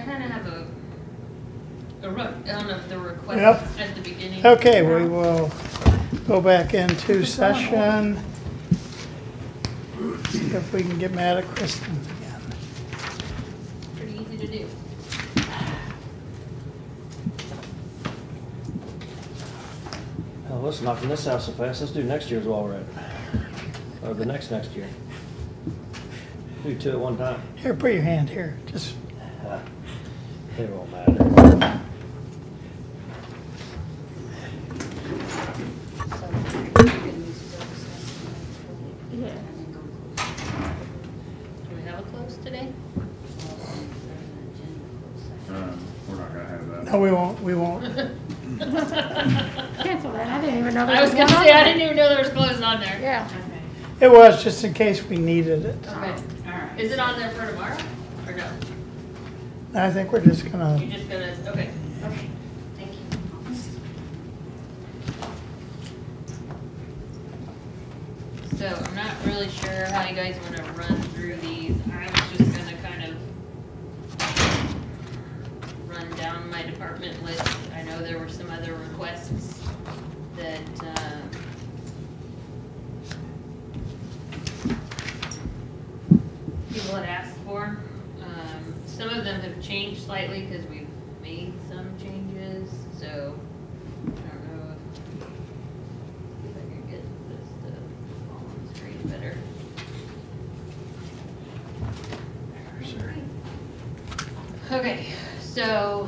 kind of have I don't know if the request Yep. at the beginning. Okay, we will go back into session. See if we can get mad at Kristen again. Pretty easy to do. Hell, let's knock this out so fast. Let's do next year's while we're at it. Or the next year. Do two at one time. Here, put your hand here. Just It won't matter. Yeah. Do we have a close today? We're not gonna have that. no, we won't. We won't. Cancel that. I didn't even know there I was was gonna one on say, I there. didn't even know there was close on there. Yeah. It was just in case we needed it. Okay. Alright. Is it on there for tomorrow, or no? I think we're just gonna. You're just gonna, okay. Okay, thank you. So I'm not really sure how you guys wanna run through these. I was just gonna kind of run down my department list. I know there were some other requests that, people had asked for. Some of them have changed slightly because we've made some changes, so I don't know if I can get this to fall on the screen better. Okay, so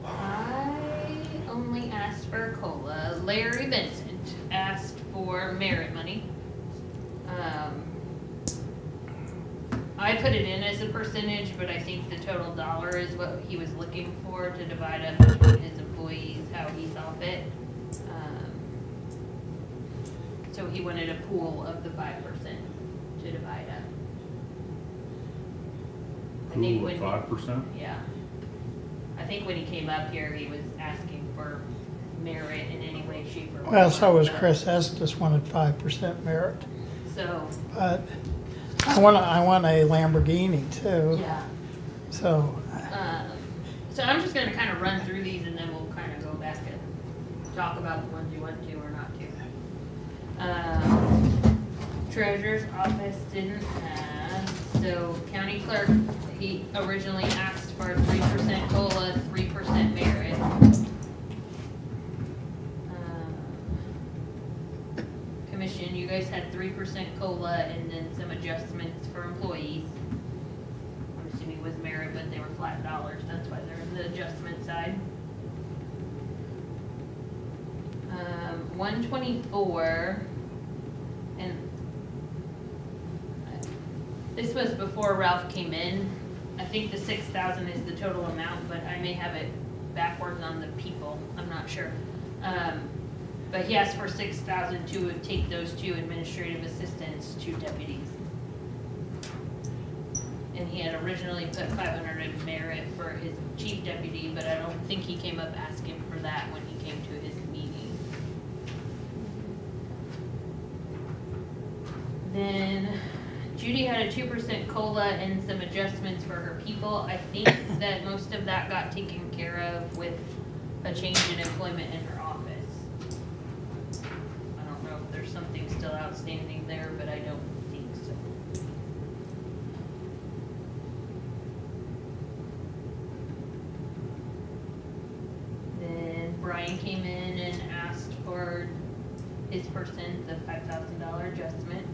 I only asked for a COLA. Larry Vincent asked for merit money. I put it in as a percentage, but I think the total dollar is what he was looking for to divide up between his employees, how he saw fit. So he wanted a pool of the 5% to divide up. I think Pool when of 5%? Yeah. I think when he came up here, he was asking for merit in any way, shape, or form. Well, so was Chris Estes wanted 5% merit, So, but I want a Lamborghini too. yeah. So So I'm just gonna kind of run through these and then we'll kind of go back and talk about the ones you want to or not to. Treasurer's office didn't have, so county clerk, he originally asked for a 3% COLA, 3% merit. Commission, you guys had 3% COLA and then some adjustments for employees. I'm assuming it was merit, but they were flat dollars, that's why they're in the adjustment side. 124, and this was before Ralph came in. I think the 6,000 is the total amount, but I may have it backwards on the people, I'm not sure. But he asked for 6,000 to take those two administrative assistants to deputies. And he had originally put 500 in merit for his chief deputy, but I don't think he came up asking for that when he came to his meeting. Then Judy had a 2% COLA and some adjustments for her people. I think that most of that got taken care of with a change in employment in her office. I don't know if there's something still outstanding there, but I don't think so. Then Brian came in and asked for his person the $5,000 adjustment.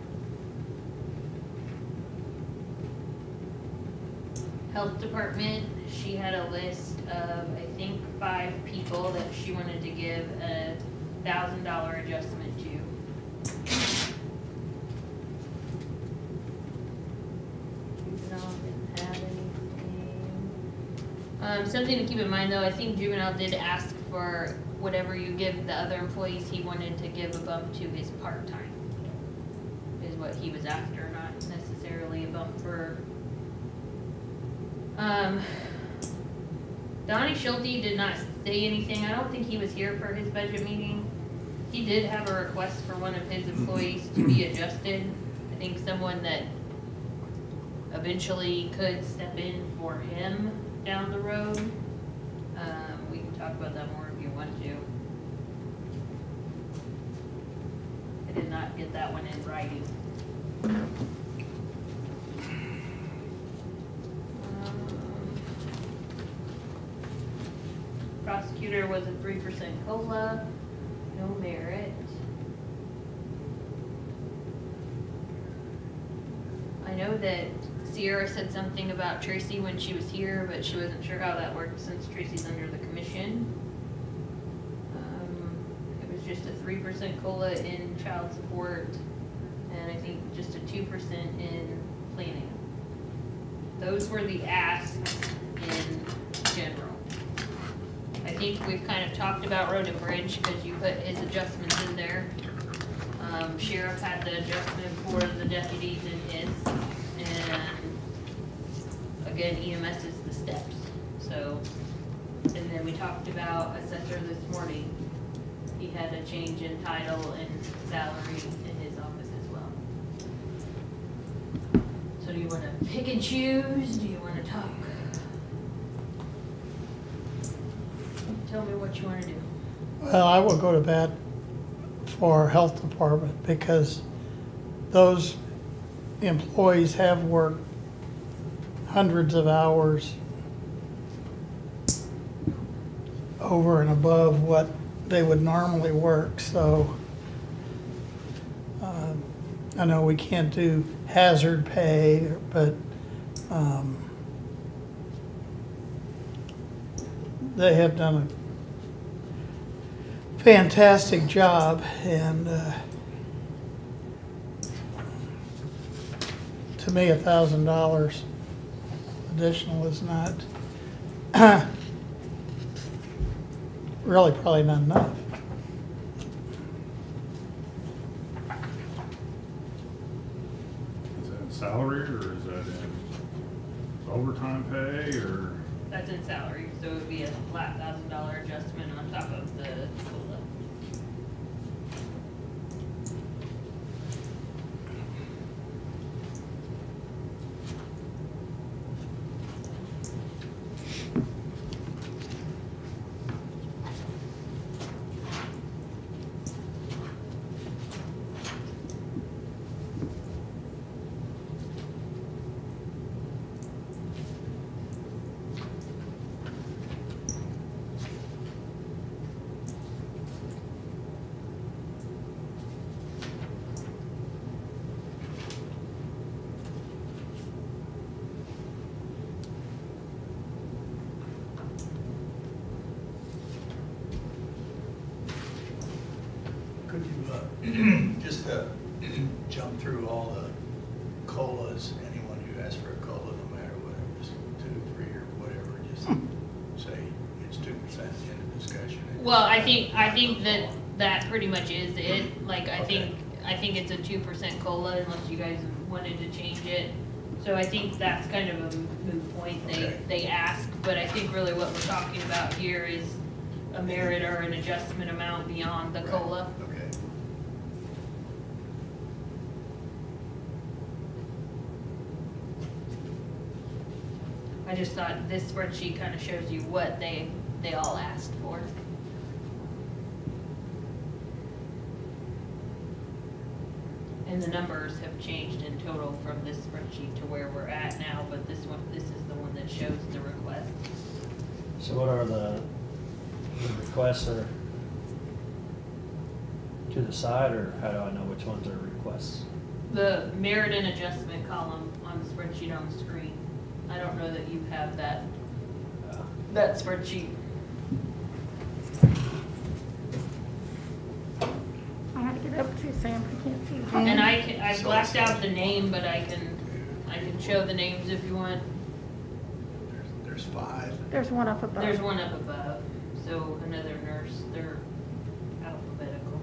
Health department, she had a list of, I think, 5 people that she wanted to give a $1,000 adjustment to. Juvenile didn't have anything. Something to keep in mind though, I think Juvenile did ask for whatever you give the other employees, he wanted to give a bump to his part-time, is what he was after, not necessarily a bump for Donnie Schulte did not say anything. I don't think he was here for his budget meeting. He did have a request for one of his employees to be adjusted. I think someone that eventually could step in for him down the road. We can talk about that more if you want to. I did not get that one in writing. Prosecutor was a 3% COLA, no merit. I know that Sierra said something about Tracy when she was here, but she wasn't sure how that worked since Tracy's under the commission. It was just a 3% COLA in child support, and I think just a 2% in planning. Those were the asks in general. I think we've kind of talked about Road and Bridge because you put his adjustments in there. Sheriff had the adjustment for the deputies in his, and again, EMS is the steps. So, and then we talked about assessor this morning. He had a change in title and salary in his office as well. So do you want to pick and choose? Do you want to talk? Tell me what you want to do. Well, I will go to bat for health department because those employees have worked hundreds of hours over and above what they would normally work. So I know we can't do hazard pay, but they have done a fantastic job, and to me, $1,000 additional is not really probably not enough. Is that in salary or is that in overtime pay or? That's in salary, so it would be a flat $1,000 adjustment on top of the COLA. Could you just jump through all the COLAs, anyone who asks for a COLA, no matter whatever, just 2, 3, or whatever, just say it's 2% in the discussion? Well, I think that pretty much is it. Like, I think it's a 2% COLA unless you guys wanted to change it. So I think that's kind of a moot point. They ask, but I think really what we're talking about here is a merit or an adjustment amount beyond the COLA. Okay. I just thought this spreadsheet kind of shows you what they all asked for. And the numbers have changed in total from this spreadsheet to where we're at now, but this is the one that shows the request. So what are the requests are to the side, or how do I know which ones are requests? The merit and adjustment column on the spreadsheet on the screen. I don't know that you have that spreadsheet. I had to get up to Sam, I can't see. And I blacked out the name, but I can show the names if you want. There's 5. There's one up above. There's one up above, so another nurse, they're alphabetical.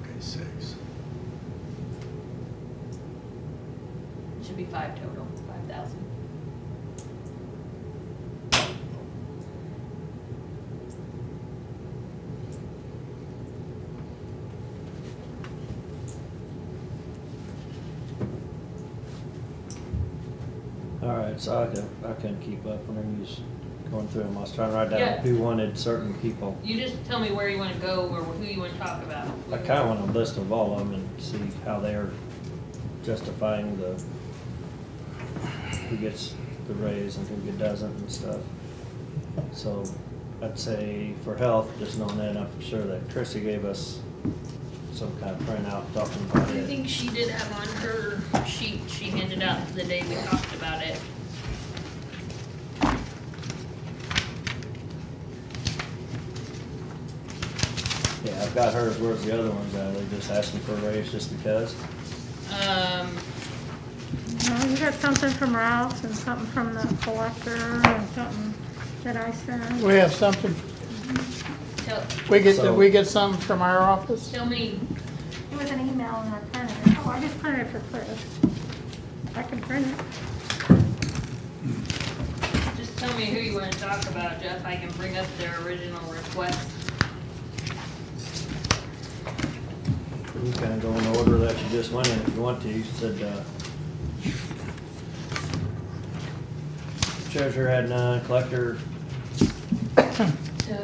Okay, 6. It should be 5 total, 5,000. All right, so I couldn't keep up when you was going through them. I was trying to write Yeah. down who wanted certain people. You just tell me where you wanna go or who you wanna talk about. I kinda want a list of all of them and see how they're justifying who gets the raise and who doesn't and stuff. So I'd say for health, just knowing that, I'm sure that Chrissy gave us some kind of printout talking about I it. think she did have on her sheet she handed out the day we talked about it. Yeah, I've got hers. Where's the other ones at? Are they just asking for a raise just because? No, you got something from Ralph's and something from the collector and something that I sent. We have something, Tell, we get something from our office? tell me, It was an email and I printed it. Oh, I just printed it for Chris. I can print it. just tell me who you wanna talk about, Jeff. I can bring up their original request. You kind of go in the order that you just went in if you want to. You said, treasurer had none, collector So,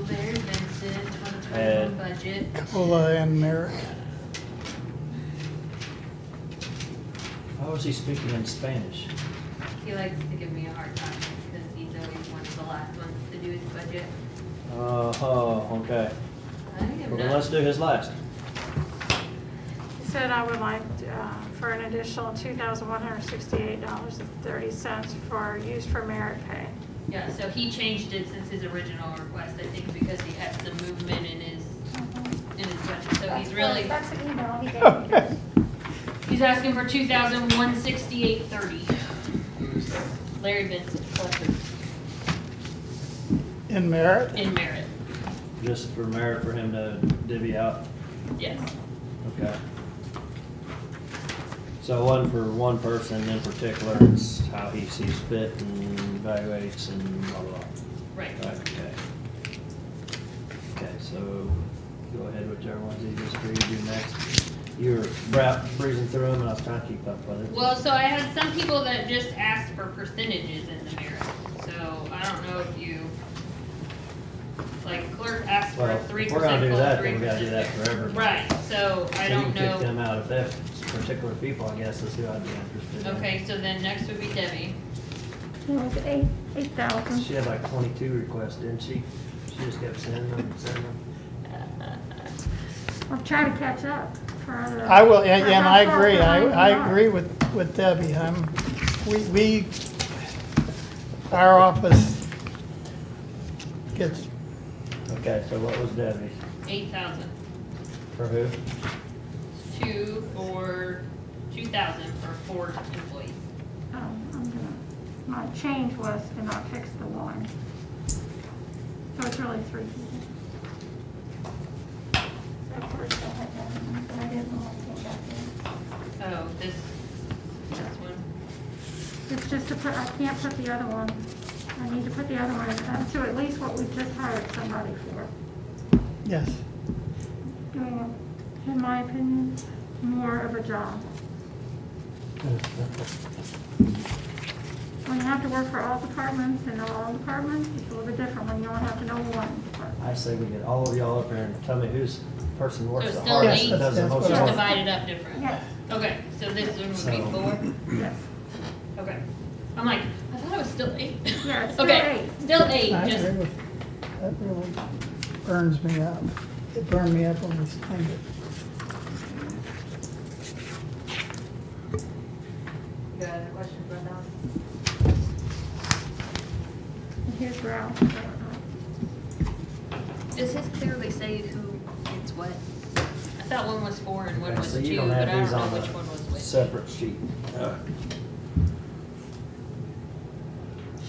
Larry Vincent, 2021 And- budget. COLA and merit. How was he speaking in Spanish? He likes to give me a hard time because he's always one of the last ones to do his budget. Oh, okay. I am Well, then not. let's do his last. He said I would like, for an additional $2,168.30 for use for merit pay. Yeah, so he changed it since his original request, I think because he had some movement in his budget. So he's really, That's the email he gave Okay. me. he's asking for 2,168.30. Larry Vincent, collector, In merit? in merit. Just for merit for him to divvy out. Yes. Okay. So one for one person in particular, it's how he sees fit and evaluates and blah, blah, blah. Right. Right, okay. Okay, so go ahead with whichever one's easiest for you to do next. You were breezing through them and I was trying to keep up with it. Well, so I had some people that just asked for percentages in the merit. So I don't know if you, like clerk asked for Well, a 3% if we're gonna do COLA, that, then we gotta do 3% that for everybody. Right, so I So don't you can kick know. them out if they're particular people, I guess, is who I'd be interested in. Okay, so then next would be Debbie. It was 8,000. She had like 22 requests, didn't she? She just kept sending them and sending them. I'm trying to catch up for other. I will, and for and how I far agree, behind we I are. agree with Debbie. Our office gets, Okay, so what was Debbie's? 8,000. For who? 2,000 for 4 employees. My change was to not fix the one. So it's really 3 people. At first I had that, but I didn't want to get back in. Oh, this one. It's just to put, I can't put the other one. I need to put the other one to at least what we just hired somebody for. yes. Doing, in my opinion, more of a job. When you have to work for all departments and know all departments, it's a little bit different when you only have to know one department. I say we get all of y'all up here and tell me whose person So works it's the still hardest, 8, that does the That's most what just I- work. divided up different. Yes, Okay, so this one would So- be 4. yes. Okay. I'm like, I thought it was still 8. Yeah, it's still Okay, 8. still 8, I just, agree with, that really burns me up. It burned me up when we signed it. you got other questions about that? And here's Ralph. Does his clearly say who gets what? I thought one was 4 and one Okay, was so 2, you but don't I have don't these know on which one was the which. separate sheet.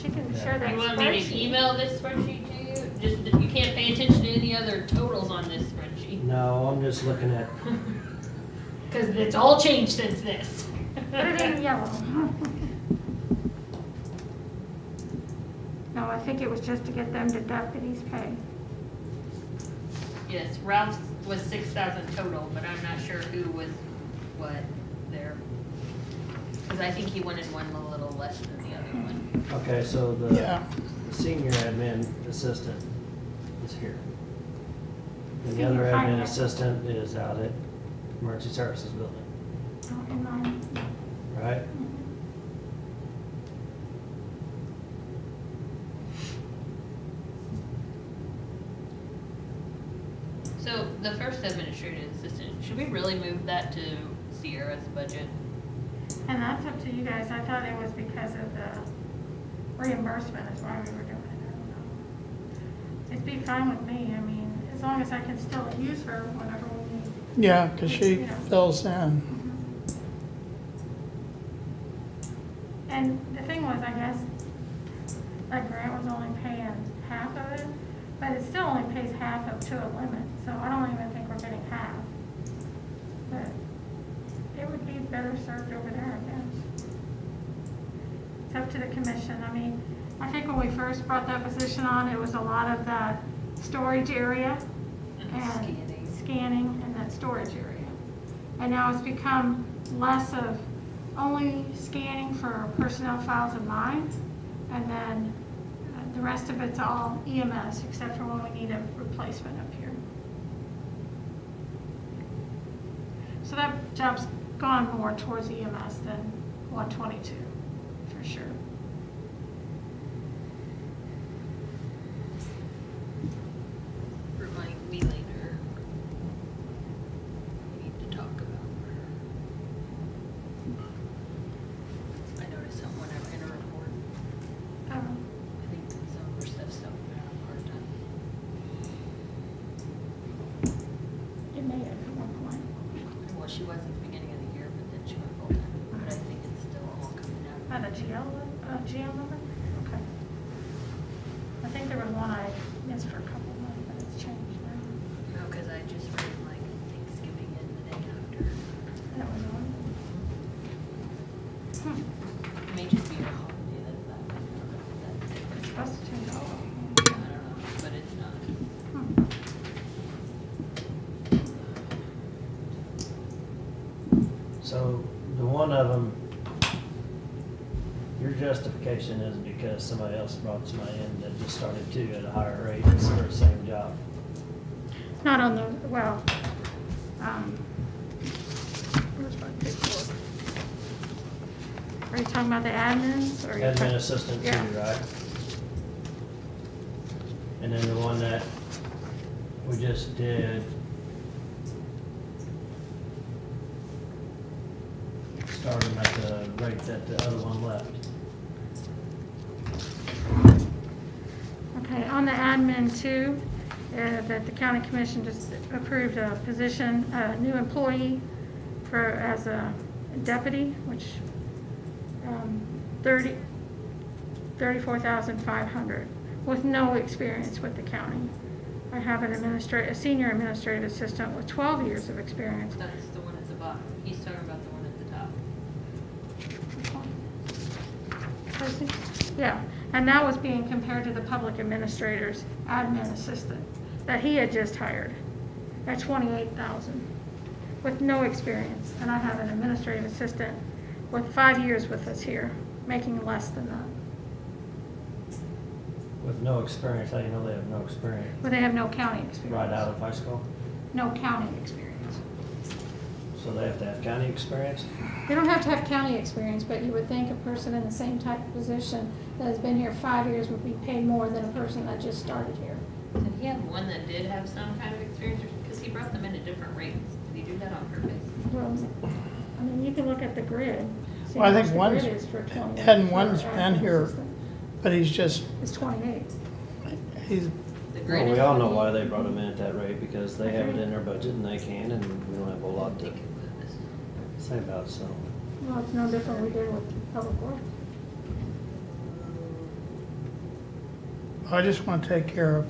She can share that You want me to spreadsheet. email this spreadsheet to you? Just, that you can't pay attention to any other totals on this spreadsheet. No, I'm just looking at, Cause it's all changed since this. Put it in yellow. No, I think it was just to get them to deputies pay. Yes, Ralph's was 6,000 total, but I'm not sure who was what there. Cause because I think he wanted one a little less than the other one. Okay, so Yeah, the senior admin assistant is here. And the Senior other admin finance. assistant is out at Emergency Services Building, Oh, in mine. right? So the first administrative assistant, should we really move that to Sierra's budget? And that's up to you guys. I thought it was because of the reimbursement is why we were doing it. I don't know. It'd be fine with me. I mean, as long as I can still use her whenever we need. yeah, because she fills in. And the thing was, I guess, like Grant was only paying half of it, but it still only pays half up to a limit, so I don't even think we're getting half. But it would be better served over there, I guess. It's up to the commission. I mean, I think when we first brought that position on, it was a lot of that storage area and scanning and that storage area. And now it's become less of only scanning for personnel files of mine, and then the rest of it's all EMS, except for when we need a replacement up here. So that job's gone more towards EMS than 122, for sure. Remind me later. We need to talk about her. I noticed something whenever in a report. I think that some of her stuff's still had a hard time. It may have at one point. Well, she was at the beginning of the year, but then she went full time. But I think it's still all coming out. By the GL number? Okay. I think there was one I missed for a couple of months, but it's changed now. No, because I just read like Thanksgiving and the day after. That was on. It may just be a holiday that's different. It's supposed to change all of them. I don't know, but it's not. So the one of them, your justification is because somebody else brought somebody in that just started too at a higher rate for the same job. Not on the, well, where's my paperwork? Are you talking about the admins or? you're Admin talking- assistant too, Yeah. right? And then the one that we just did started at the rate that the other one left. Okay, on the admin too, that the county commission just approved a position, a new employee as a deputy, which, 34,500 with no experience with the county. I have a senior administrative assistant with 12 years of experience. That's the one at the bottom. He's talking about the one at the top. Tracy? Yeah, and that was being compared to the public administrator's admin assistant that he had just hired at 28,000 with no experience. And I have an administrative assistant with 5 years with us here, making less than that. With no experience, how do you know they have no experience? But they have no county experience. Right out of high school? No county experience. So they have to have county experience? They don't have to have county experience, but you would think a person in the same type of position that has been here 5 years would be paid more than a person that just started here. Did he have one that did have some kind of experience, because he brought them in at different rates? Did he do that on purpose? Well, I mean, you can look at the grid. See Well, I how think much the one's, grid is for 28 hadn't one's for our been admin here, assistant. but he's just, It's 28. he's, The grade Well, we is all know 28. why they brought them in at that rate, because they have it in their budget and they can, and we don't have a lot I to think it was. say about it, so. Well, it's no different we did with public works. I just want to take care of,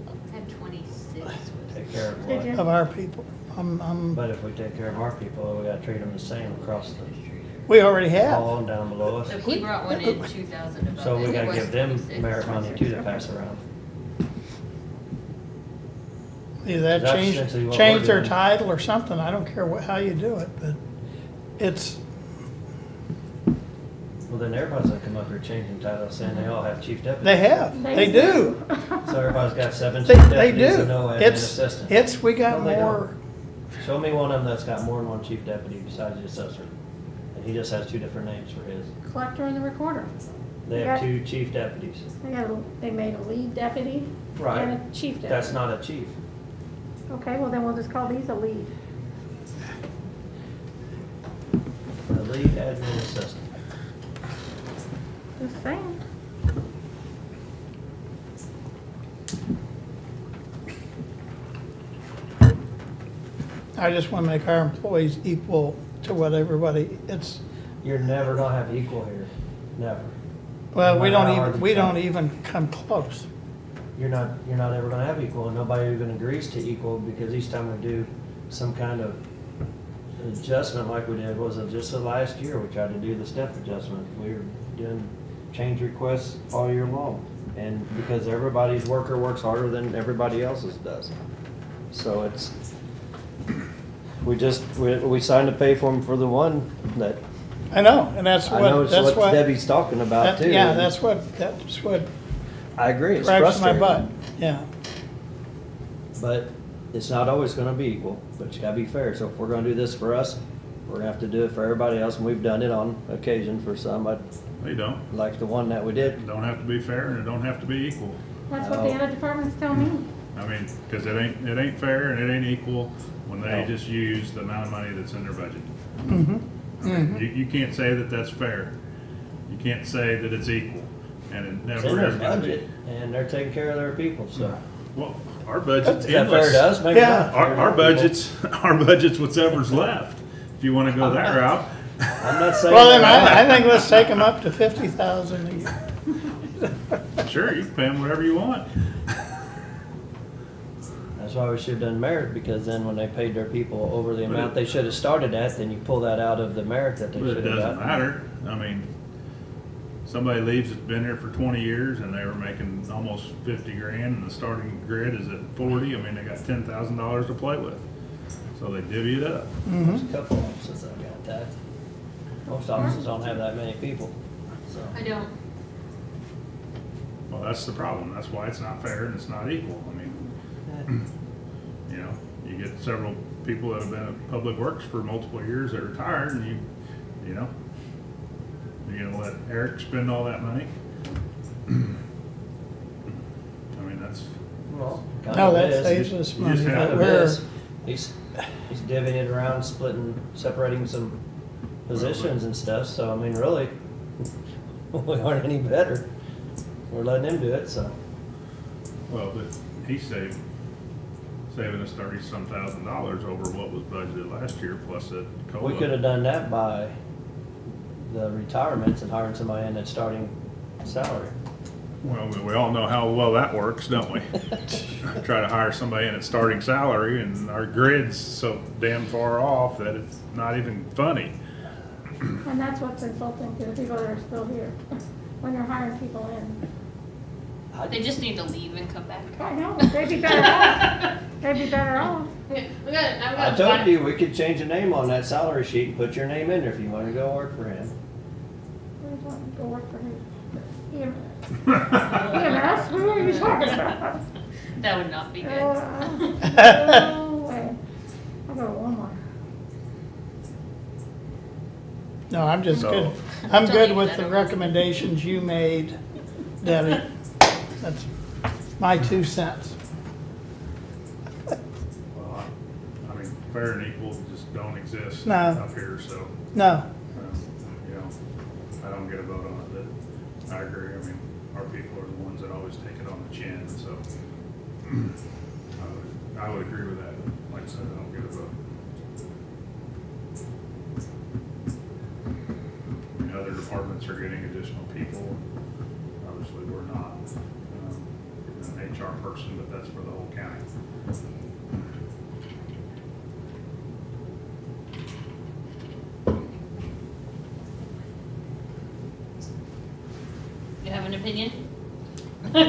I had 26 with. Take care of Did what. you? of our people. But if we take care of our people, we gotta treat them the same across We already the have. hall and down below So us. he brought one in 2,000 above. So we it. It gotta was give them 26. merit money too to pass around. Either that That's essentially what change we're their doing. title or something. I don't care how you do it, but it's, Well, then everybody's gonna come up here changing titles, saying they all have chief deputies. they have, they do. So everybody's got 7 They, chief they deputies do. and no admin It's, assistant. it's, we got No, they more, Show me one of them that's got more than one chief deputy besides the assessor. And he just has 2 different names for his. Collector and the recorder. They Yeah. have 2 chief deputies. They made a lead deputy Right. and a chief deputy. That's not a chief. Okay, well then we'll just call these a lead. The lead admin assistant. Just saying. I just wanna make our employees equal to what everybody, it's, You're never gonna have equal here. Never. well, we No matter don't how hard even, you we try. don't even come close. You're not ever gonna have equal, and nobody even agrees to equal, because each time we do some kind of adjustment like we did, was it just the last year, we tried to do the step adjustment. We were doing change requests all year long, and because everybody's worker works harder than everybody else's does. So it's, we signed to pay for them for the one that, I know, and that's I know what, it's that's what what, Debbie's talking about that- too. yeah, that's what I agree, it's grabs my frustrating. butt, yeah. But it's not always gonna be equal, but you gotta be fair. So if we're gonna do this for us, we're gonna have to do it for everybody else, and we've done it on occasion for some, They don't. like the one that we did. It don't have to be fair and it don't have to be equal. That's what the other departments tell me. I mean, cause it ain't fair and it ain't equal when they No. just use the amount of money that's in their budget. Mm-hmm. I mean, you can't say that that's fair. You can't say that it's equal, and it It's in never their is gonna be. budget, and they're taking care of their people, so. Well, our budget's Is that fair endless. to us? Maybe Yeah. not. Our budget's whatever's left, if you wanna go that route. I'm not saying. Well, then that- I think let's take them up to 50,000 a year. Sure, you can pay them whatever you want. That's why we should've done merit, because then when they paid their people over the amount they should've started at, then you pull that out of the merit that they But it should've doesn't got. matter. I mean, somebody leaves that's been here for 20 years and they were making almost 50 grand and the starting grid is at 40. I mean, they got $10,000 to play with. So they divvy it up. There's a couple of offices that got that. Most offices don't have that many people, so. I don't. Well, that's the problem. That's why it's not fair and it's not equal. I mean, you know, you get several people that have been at Public Works for multiple years that are retired and you know, you're gonna let Eric spend all that money? I mean, that's, Well, kind No, of that is. saves us you money, just have but to- we're, He's divvying it around, splitting, separating some positions and stuff, so I mean, really, we aren't any better. We're letting him do it, so. well, but he's saving us $30-some thousand over what was budgeted last year plus a COLA. We could have done that by the retirements and hiring somebody in at starting salary. Well, we all know how well that works, don't we? Try to hire somebody in at starting salary and our grid's so damn far off that it's not even funny. And that's what's insulting to the people that are still here, when you're hiring people in. They just need to leave and come back. I know, they'd be better off. They'd be better off. I told you, we could change the name on that salary sheet and put your name in there if you want to go work for him. Who's wanting to go work for who? EMS? EMS? Who are you talking about? That would not be good. No way. I'll go to Walmart. no, I'm just So- good. I'm Don't good leave with that the over. recommendations you made, Debbie. That's my 2 cents. Well, I mean, fair and equal just don't exist No. up here, so, No, you know, I don't get a vote on it, but I agree. I mean, our people are the ones that always take it on the chin, so I would agree with that. Like I said, I don't get a vote. I mean, other departments are getting additional people. Obviously, we're not. An HR person, but that's for the whole county. You have an opinion? I'll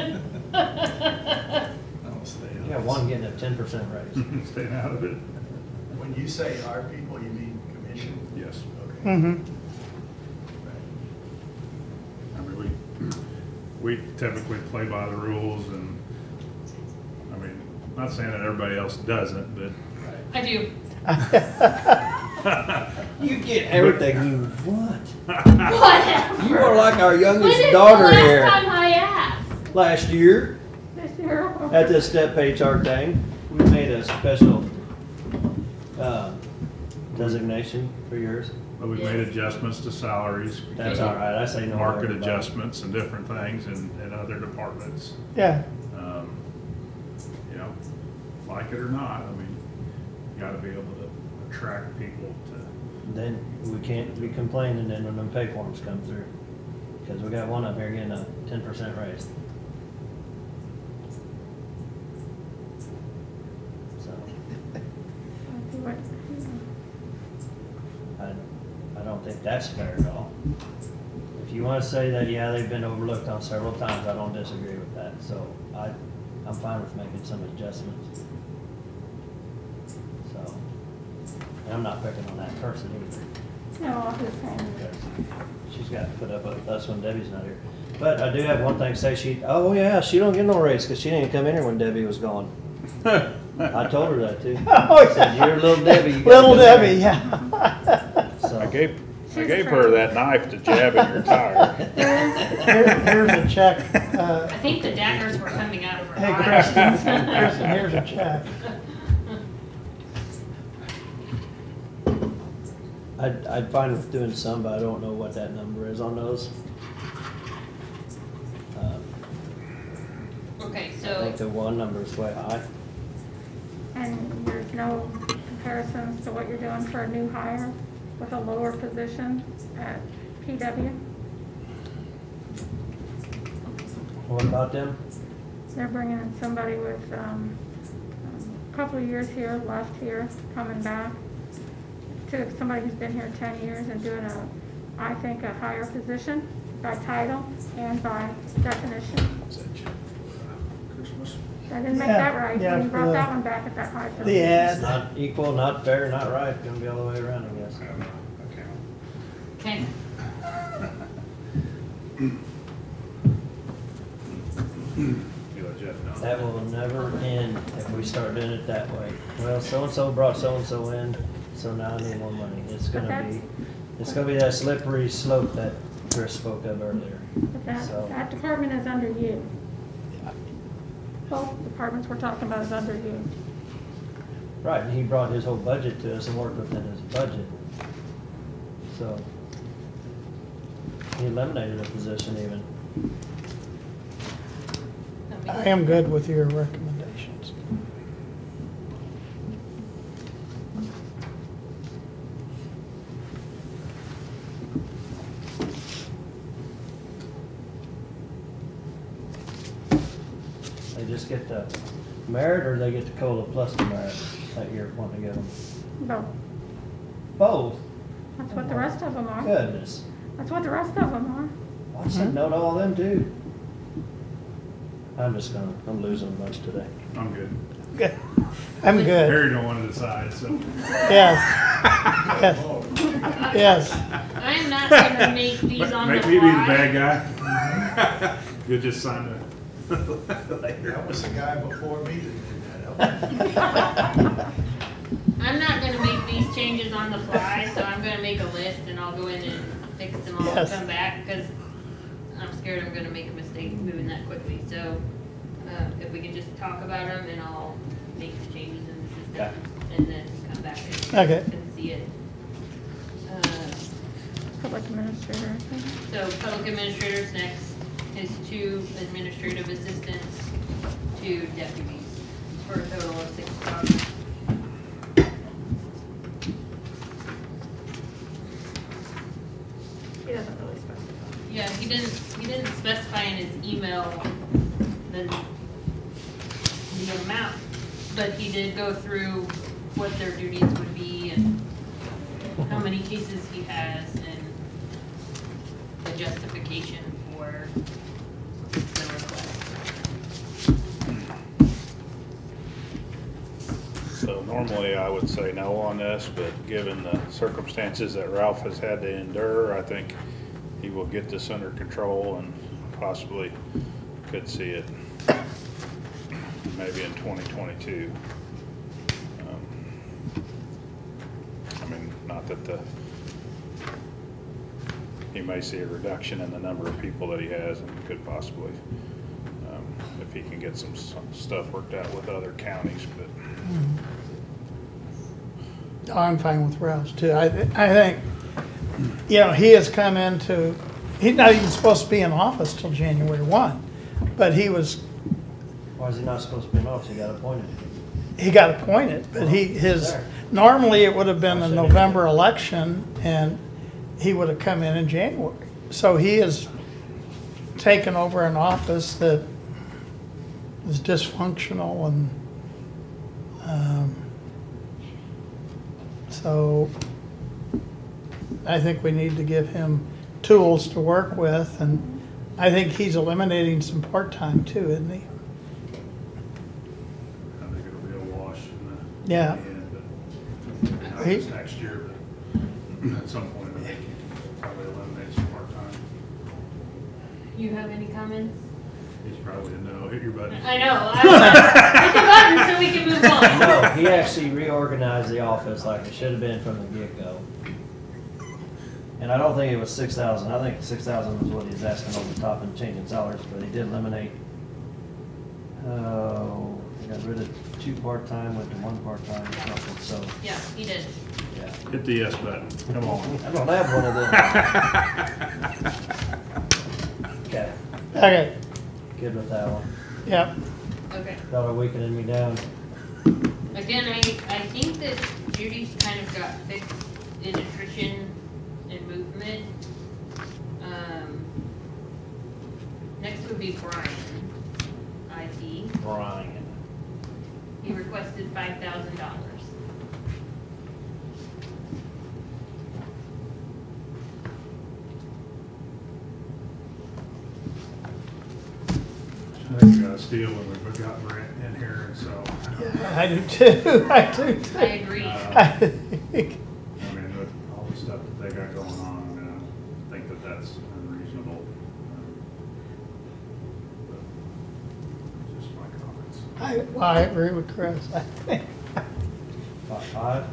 stay out. Yeah, one getting a 10% raise. Staying out of it. When you say our people, you mean commission? Yeah. yes. Okay. Mm-hmm. I mean, we typically play by the rules and, I mean, not saying that everybody else doesn't, but I do. You get everything you want. Whatever. You are like our When youngest is daughter the last here. time I asked? Last year, This year, at the step HR thing, we made a special designation for yours. but we've made adjustments to salaries. That's all right, I say no. Market worry about it. adjustments and different things in other departments. Yeah, You know, like it or not, I mean, you gotta be able to attract people to, Then we can't be complaining then when them pay forms come through. Because we got one up here getting a 10% raise. So, I don't think that's fair at all. If you want to say that, yeah, they've been overlooked on several times, I don't disagree with that. So I'm fine with making some adjustments. So, and I'm not picking on that person either. no, I'm just saying. Because she's got to put up with us when Debbie's not here. But I do have one thing to say, she don't get no raise because she didn't come in here when Debbie was gone. I told her that too. Oh, I said, yeah. you're little Debbie. you gotta Little come here." Debbie, yeah. So, I gave her that knife to jab in your tire. Here's a check. I think the daggers were coming out of her Hey, eyes. Kristen, here's a check. I'd fine with doing some, but I don't know what that number is on those. Okay, I so, think the one number is way high. And there's no comparisons to what you're doing for a new hire with a lower position at PW? What about them? They're bringing in somebody with a couple of years here, left here, coming back. To somebody who's been here 10 years and doing I think, a higher position by title and by definition. Christmas. I didn't make Yeah, that right, yeah, when you for brought the- that one back at that high The position. It's ad. not equal, not fair, not right, gonna be all the way around, I guess. okay, You let Jeff know. That will never end if we start doing it that way. Well, so-and-so brought so-and-so in, so now I need more money. It's gonna be that slippery slope that Chris spoke of earlier. But So- that department is under you. Both departments we're talking about is under you. Right, and he brought his whole budget to us and worked within his budget. So, he eliminated a position even. I am good with your recommendations. They just get the merit or they get the COLA plus the merit that you're wanting to give them? Both. Both? That's what the rest of them are. Goodness. That's what the rest of them I said no to all them too. I'm losing a bunch today. I'm good. Good. I'm good. Harry don't want to decide, so. Yes. Yes. Yes. I'm not gonna make these on the Make me be the fly. bad guy. You'll just sign it later. That was the guy before me that did that. I'm not gonna make these changes on the fly, so I'm gonna make a list and I'll go in and fix them all and Yes. come back, cause I'm scared I'm gonna make a mistake moving that quickly, so, if we can just talk about them and I'll make the changes in the system and then come back Okay. and see it. are. Public administrator, I think. So public administrators next is 2 administrative assistants, 2 deputies, for a total of 6,000. He doesn't really specify. Yeah, he didn't specify in his email the amount, but he did go through what their duties would be and how many cases he has and the justification for the request. So Normally, I would say no on this, but given the circumstances that Ralph has had to endure, I think he will get this under control and possibly could see it maybe in 2022. I mean, not that he may see a reduction in the number of people that he has and could possibly, if he can get some stuff worked out with other counties, but. I'm fine with Ralph's too. I think, you know, he has come into, he's not even supposed to be in office till January 1, but he was, Why is he not supposed to be in office? He got appointed. he got appointed, but normally it would have been a November election and he would have come in January. So he has taken over an office that is dysfunctional and, so I think we need to give him tools to work with, and I think he's eliminating some part-time too, isn't he? I think it'll be a wash in Yeah. the end, but not He- this next year, but at some point, I think you can probably eliminate some part-time. You have any comments? He's probably a no, hit your button. I know, I was hit the button so we can move on. No, he actually reorganized the office like it should have been from the get-go. And I don't think it was 6,000. I think 6,000 was what he was asking over the top and changing salaries, but he did eliminate, he got rid of 2 part-time, went to 1 part-time or something, so, Yeah, he did. yeah. Hit the yes button, come on. I don't have one of them. Okay, Okay, good with that one. yep. Okay. Y'all are weakening me down. Again, I think that Judy's kind of got fixed in attrition and movement. Next would be Brian, IT. Brian. He requested $5,000. I think we got a steal when we've got Brent in here, and so, I do too, I do too. I agree. I think- I mean, with all the stuff that they got going on, I mean, I think that that's unreasonable. But just my comments. Well, I agree with Chris, I think. About 5?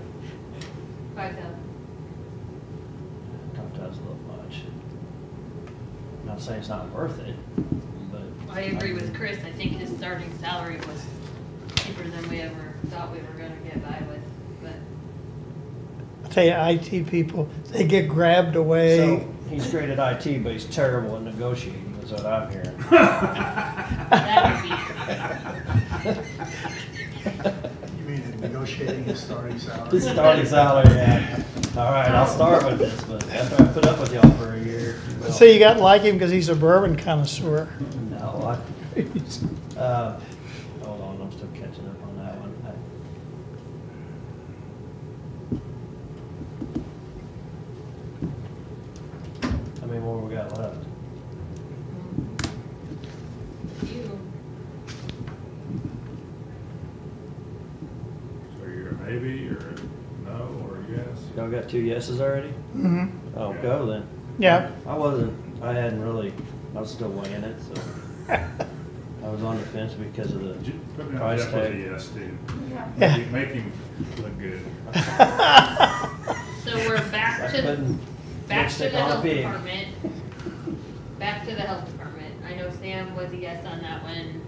5,000. Thought that was a little much. Not saying it's not worth it, but. I agree with Chris. I think his starting salary was cheaper than we ever thought we were gonna get by with, but. I tell you, IT people, they get grabbed away. So, he's great at IT, but he's terrible at negotiating, is what I'm hearing. That would be. You mean in negotiating his starting salary? His starting salary, yeah. All right, I'll start with this, but after I put up with y'all for a year. well, So you got to like him because he's a bourbon connoisseur. No, hold on, I'm still catching up on that one. How many more we got left? You. So you're a maybe, or a no, or a yes? Y'all got 2 yeses already? Mm-hmm. Oh, go then. Yeah. I was still weighing it, so. I was on the fence because of the Put me on price Jeff with a tag. yes, too. Yeah. Make him look good. So we're back Like to, putting back to the lipstick on a health pig. department. Back to the health department. I know Sam was a yes on that one.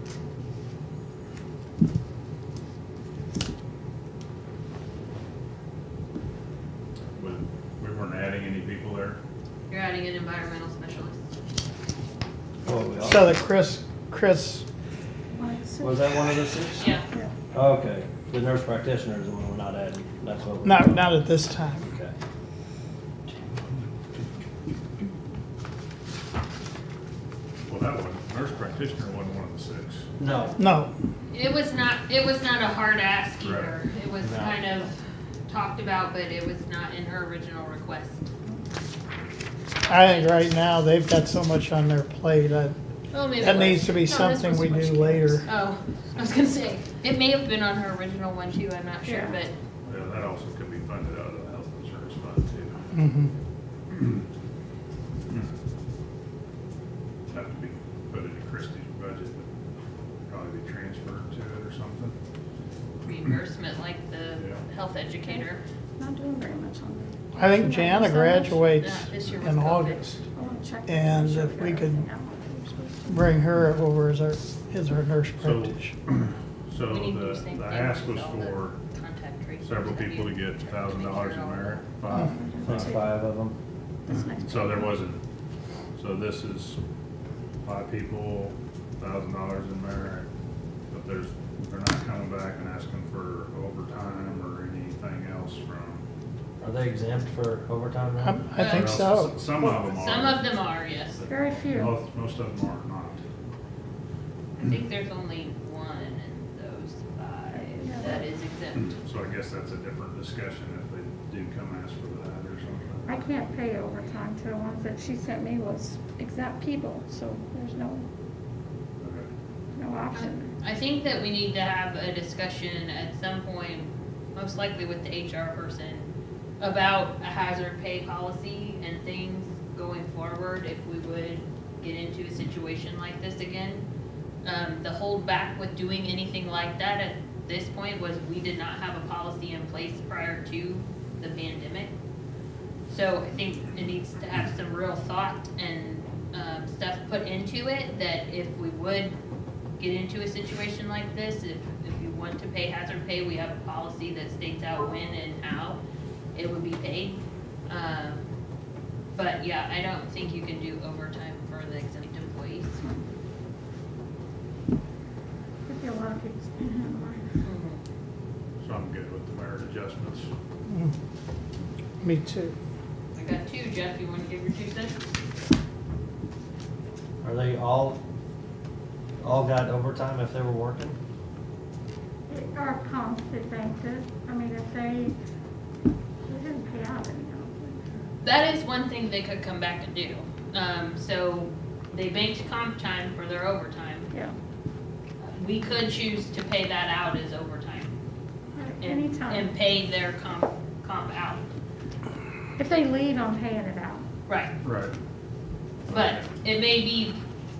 We weren't adding any people there. You're adding an environmental specialist. Oh, we all- So that Chris, Was that one of the 6? Yeah. Okay, the nurse practitioner is the one we're not adding, that's what we're. not at this time. Okay. Well, that one, nurse practitioner wasn't one of the 6. No. No, It was not a hard ask either. Right. It was No. kind of talked about, but it was not in her original request. I think right now they've got so much on their plate. Oh, maybe That it needs was. to be No, this something was we much do cheaper. later. Oh, I was gonna say, it may have been on her original one too, I'm not sure, Yeah. but Yeah, that also could be funded out of the health insurance fund too. Mhm. Have to be put into Christie's budget, but probably be transferred to it or something. reimbursement like the Yeah. health educator. Not doing very much on that. I think Jana graduates Yeah, this year was in COVID. August. I want to check. to And make sure if we we got could everything out like we were supposed to. Bring her over as our nurse So- practitioner. So We need to do the same the thing ask with was all the for contact tracers several that people to you- get to make $1,000 sure in all merit. the- Five. That's 5 of them. This next So there page. wasn't, so this is 5 people, $1,000 in merit, but they're not coming back and asking for overtime or anything else from. Are they exempt for overtime now? I think so. Some of them are. Some of them are, yes. Very few. Most of them are not. I think there's only one in those 5 that is exempt. So I guess that's a different discussion if they do come ask for that or something. I can't pay overtime to the ones that she sent me was exempt people, so there's no Okay. option. I think that we need to have a discussion at some point, most likely with the HR person, about a hazard pay policy and things going forward if we would get into a situation like this again. The hold back with doing anything like that at this point was we did not have a policy in place prior to the pandemic. So I think it needs to have some real thought and stuff put into it, that if we would get into a situation like this, if you want to pay hazard pay, we have a policy that states out when and how it would be paid. But yeah, I don't think you can do overtime for the exempt employees. There'd be a lot of people spending money. So I'm good with the merit adjustments. Me too. I got 2, Jeff, you wanna give your 2 cents? Are they all got overtime if they were working? Our comp advances, I mean, if they didn't pay out any of it. That is one thing they could come back and do. So they banked comp time for their overtime. Yeah, We could choose to pay that out as overtime. and- anytime. And pay their comp out. If they lead on paying it out. Right. Right. But it may be,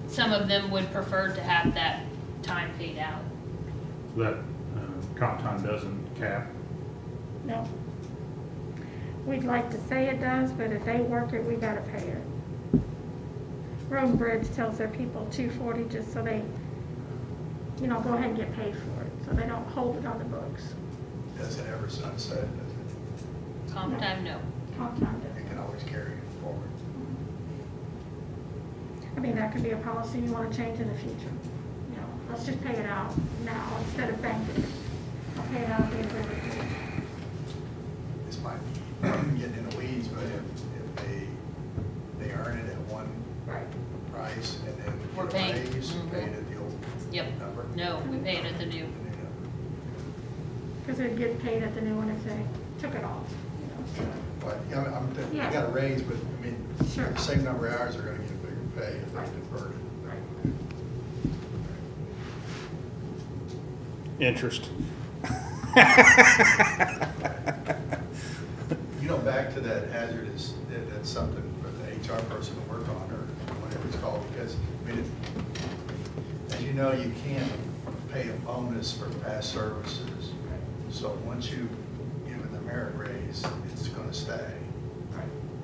some of them would prefer to have that time paid out. That comp time doesn't cap. No. We'd like to say it does, but if they work it, we gotta pay it. Road and Bridge tells their people $240 just so they, go ahead and get paid for it, so they don't hold it on the books. Does it ever sunset, does it? Comp time, no. Comp time does. It can always carry it forward. I mean, that could be a policy you wanna change in the future. Let's just pay it out now instead of banking it. I'll pay it out at the end of every year. This might be getting in the weeds, but if they earn it at one Right. price and then We're get a paying. raise, Mhm. pay it at the old Yep. number. No, we pay it at the new. The new number. Because it'd get paid at the new one if they took it off, so. But, you Yeah. got a raise, but, Sure. the same number of hours are gonna get a bigger pay if they deferred it. Right. Interest. Back to that hazardous, that's something for the HR person to work on, or whatever it's called, because, as you know, you can't pay a bonus for past services. So once you give it the merit raise, it's gonna stay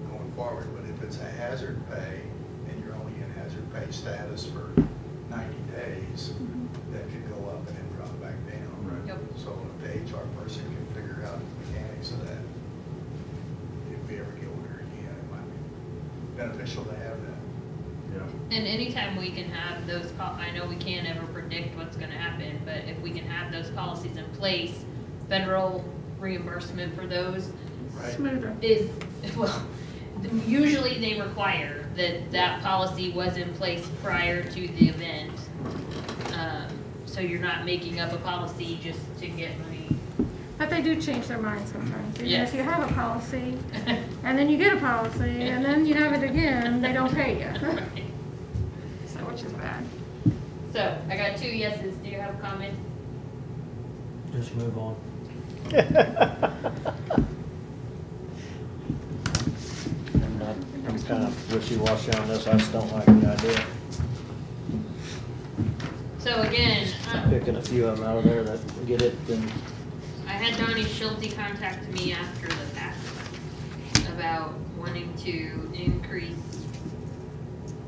going forward. But if it's a hazard pay, and you're only in hazard pay status for 90 days, that could go up and then drop back down. Right. Yep. So if the HR person can figure out the mechanics of that, if we ever get older again, it might be beneficial to have that. Yeah. And anytime we can have those, I know we can't ever predict what's gonna happen, but if we can have those policies in place, federal reimbursement for those Right. Smoother. is, well, usually they require that that policy was in place prior to the event. So you're not making up a policy just to get money. But they do change their minds sometimes. Even Yes. if you have a policy, and then you get a policy, and then you have it again, they don't pay you. So which is bad. So, I got 2 yeses. Do you have comments? Just move on. I'm kind of wishy-washy on this, I just don't like the idea. So again, Picking a few of them out of there that get it, then I had Donnie Schulte contact me after the fact about wanting to increase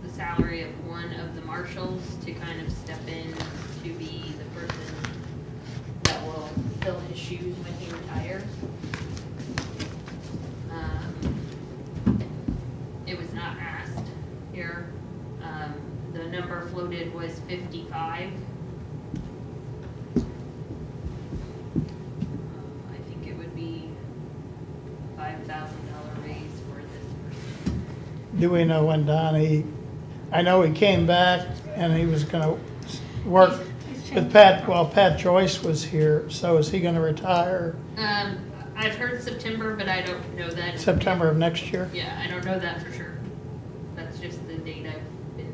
the salary of one of the marshals to kind of step in to be the person that will fill his shoes when he retires. It was not asked here. The number floated was 55. I think it would be $5,000 raise for this person. Do we know when Donnie, I know he came back and he was gonna work with Pat, well, Pat Joyce was here, so is he gonna retire I've heard September, but I don't know that. September of next year? Yeah, I don't know that for sure. That's just the date I've been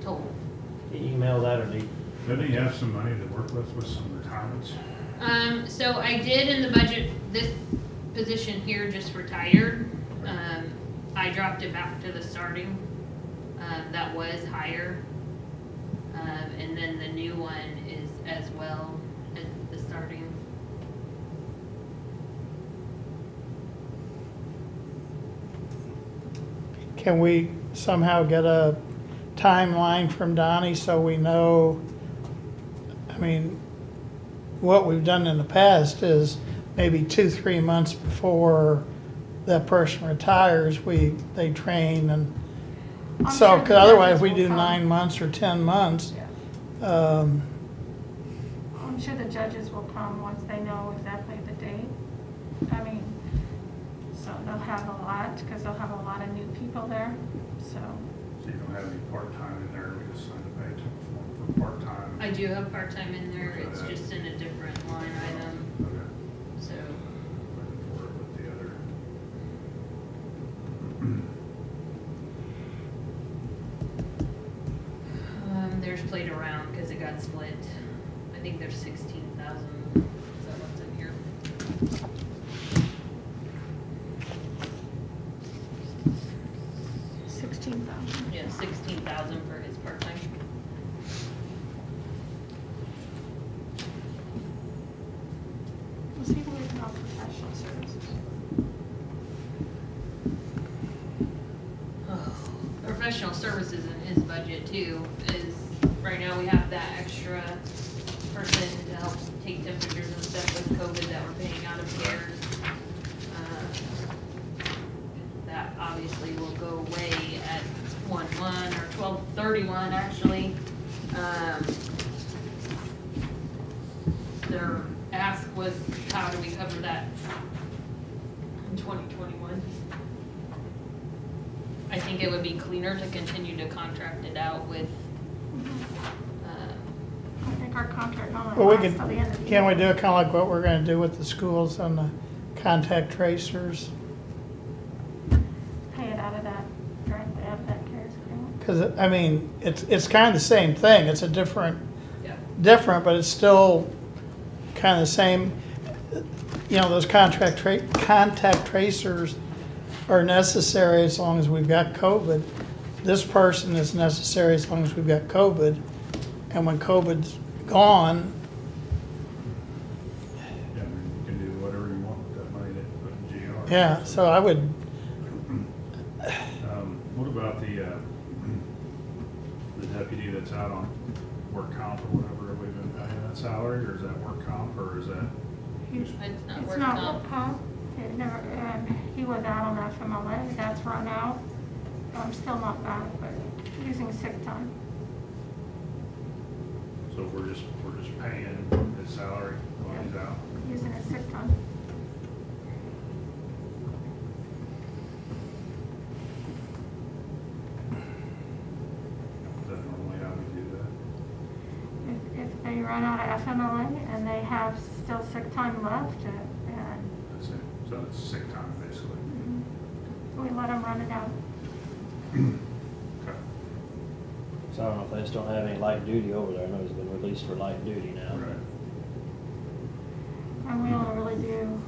told. email that or Doesn't he have some money to work with some retirements? So I did in the budget, this position here just retired. I dropped it back to the starting. That was higher. And then the new one is as well as the starting. Can we somehow get a timeline from Donnie so we know? I mean, what we've done in the past is maybe 2-3 months before that person retires, they train and I'm so, sure because the otherwise judges we will do come. 9 months or 10 months. Yeah. I'm sure the judges will come once they know exactly the date. I mean, so they'll have a lot, because they'll have a lot of new people there, so. So you don't have any part-time in there, we just signed a pay form for part-time. I do have part-time in there, it's just in a different line item, Okay, so. looking for it with the other. There's played around because it got split. I think there's 16,000, is that what's in here? Yeah, 16,000 for his part-time. We'll see what we can offer professional services. Professional services in his budget too is, right now we have that extra person to help take temperatures and stuff with COVID that we're paying out of CARES. That obviously will go away at 1/1 or 12/31 actually. Their ask was, how do we cover that in 2021? I think it would be cleaner to continue to contract it out with, I think our contract only Well, we lasts could, till the end of the year. can we do it kind of like what we're gonna do with the schools on the contact tracers? Pay it out of that, directly out of that CARES agreement. Because, I mean, it's kind of the same thing, it's a different, yeah. but it's still kind of the same. You know, those contact tracers are necessary as long as we've got COVID. This person is necessary as long as we've got COVID. And when COVID's gone, Yeah, I mean, you can do whatever you want with that money that you put in GR. yeah, so I would, What about the deputy that's out on work comp or whatever, have we been paying that salary, or is that work comp, or is that? It's not It's work not comp. work comp. It never, he was out on FMLA, that's run out. I'm still not back, but using sick time. So we're just paying his salary while he's out? Using his sick time. Is that normally how we do that? If they run out of FMLA and they have still sick time left, and That's it, so it's sick time, basically. we let them run it out. Okay. So I don't know if they just don't have any light duty over there. I know he's been released for light duty now. Right. And we only really do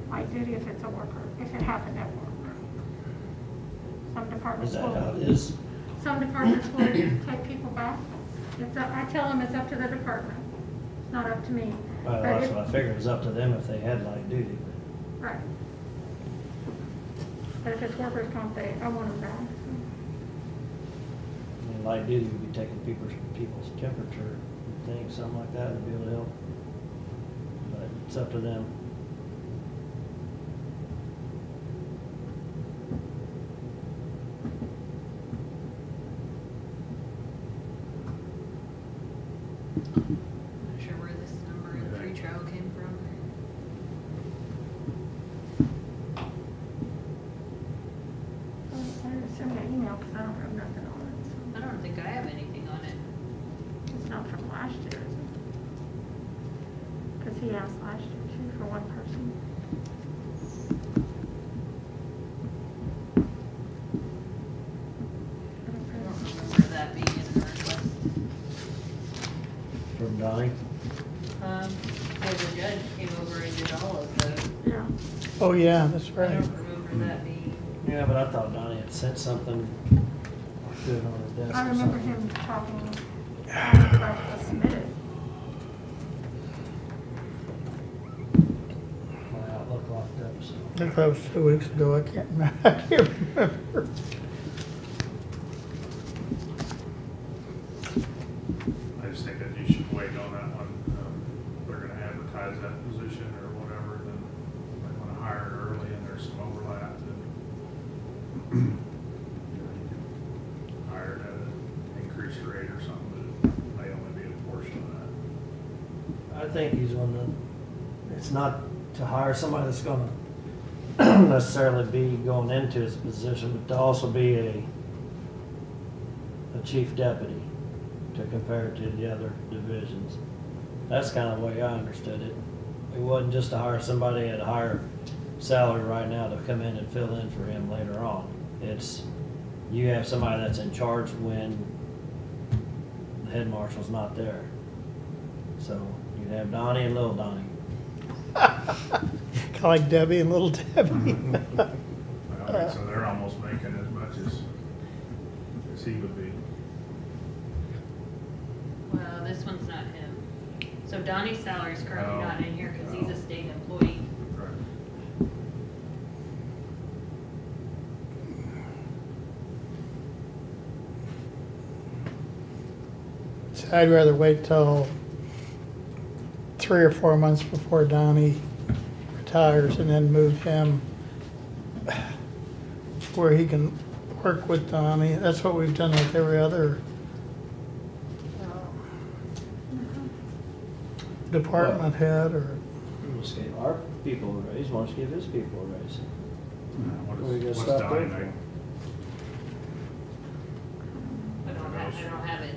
light duty if it's a worker, if it happened at work. Some departments Is that how it will, is? some departments will take people back. It's up, I tell them it's up to the department. It's not up to me. Well, But that's if- what I figured. It was up to them if they had light duty. Right. But if it's workers' comp, I want them back. I mean, light duty would be taking people's temperature, I think, something like that would be able to help. But it's up to them. Not sure where this number in the free trial came from. I just send an email because I don't have nothing on it. I don't think I have anything on it. So it's not from last year, is it? Because he asked last year too for one person. I don't remember that being in the request. From Donnie? Well, the judge came over and did all of the, Yeah. Oh, yeah, that's I right. don't remember that being. Yeah, but I thought Donnie had sent something good on his desk I or remember something. him talking about it submitted. My Outlook locked up, so. I think that was 2 weeks ago, I can't remember. I can't remember. I just think that you should wait on that one. They're gonna advertise that position or whatever, then they wanna hire it early and there's some overlap, then you know, you can hire it at an increased rate or something, but it may only be a portion of that. I think he's one that, it's not to hire somebody that's gonna necessarily be going into his position, but to also be a chief deputy to compare to the other divisions. That's kind of the way I understood it. It wasn't just to hire somebody at a higher salary right now to come in and fill in for him later on. It's, you have somebody that's in charge when the head marshal's not there. So you'd have Donnie and Little Donnie. Kind of like Debbie and Little Debbie. Well, I think so they're almost making as much as he would be. Well, this one's not him. So Donnie's salary is currently Oh. not in here because he's Oh. a state employee. Right. So I'd rather wait till 3 or 4 months before Donnie retires and then move him where he can work with Donnie. That's what we've done with every other department head or, We just gave our people a raise, why don't you give his people a raise? We What just is stopped Donnie there. make? I don't have it.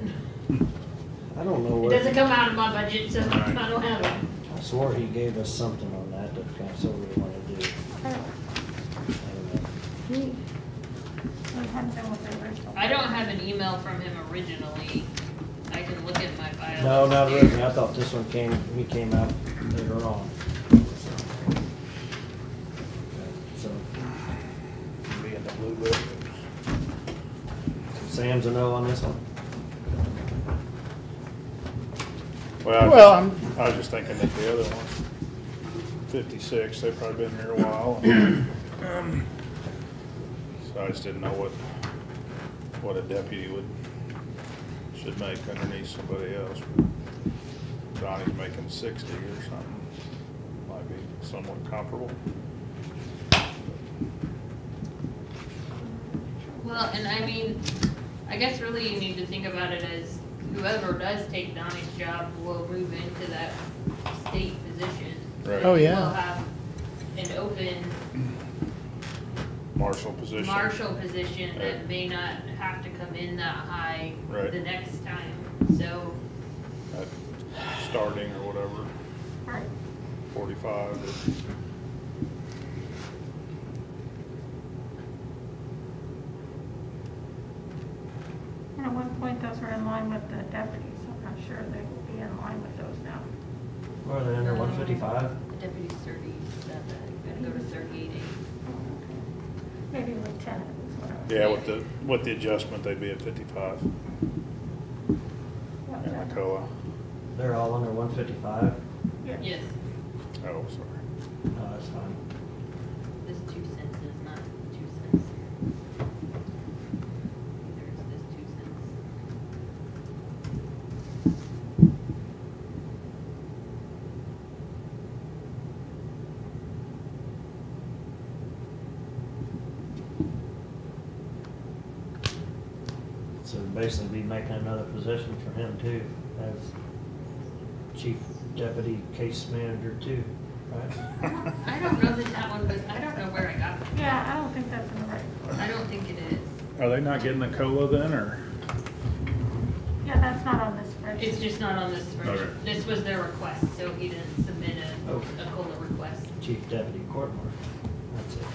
I don't know It where, doesn't come out of my budget, so Right. I don't have it. I swore he gave us something on that so we want to do. I don't know. He hadn't been with the original. I don't have an email from him originally. I can look at my file. No, not upstairs. really, I thought this one he came out later on. So, be in the blue book. Sam's a no on this one? Well, I'm, I was just thinking that the other one's 56, they've probably been here a while. So I just didn't know what a deputy should make underneath somebody else. Donnie's making 60 or something, might be somewhat comparable. Well, and I mean, I guess really you need to think about it as whoever does take Donnie's job will move into that state position. Right. Oh, yeah. We'll have an open Marshal position. marshal position that Right. may not have to come in that high Right. the next time, so. Starting or whatever, Right. 45 or. And at one point, those were in line with the deputies, so I'm not sure they will be in line with those now. Or are they under 155? The deputy's 37, gonna go to 38. Maybe lieutenant is what I was. Yeah, with the adjustment, they'd be at 55 What's in that? the COLA. They're all under 155? Yes, Oh, sorry. No, that's fine. this 2 cents is not 2 cents. Neither is this 2 cents. So basically be making another position for him too, as chief deputy case manager too, right? I don't know that one, but I don't know where I got it. Yeah, I don't think that's in the right. I don't think it is. Are they not getting the COLA then, or? Yeah, that's not on this spreadsheet. It's just not on this Okay. spreadsheet. This was their request, so he didn't submit Okay. a COLA request. Chief deputy court marshal, that's it.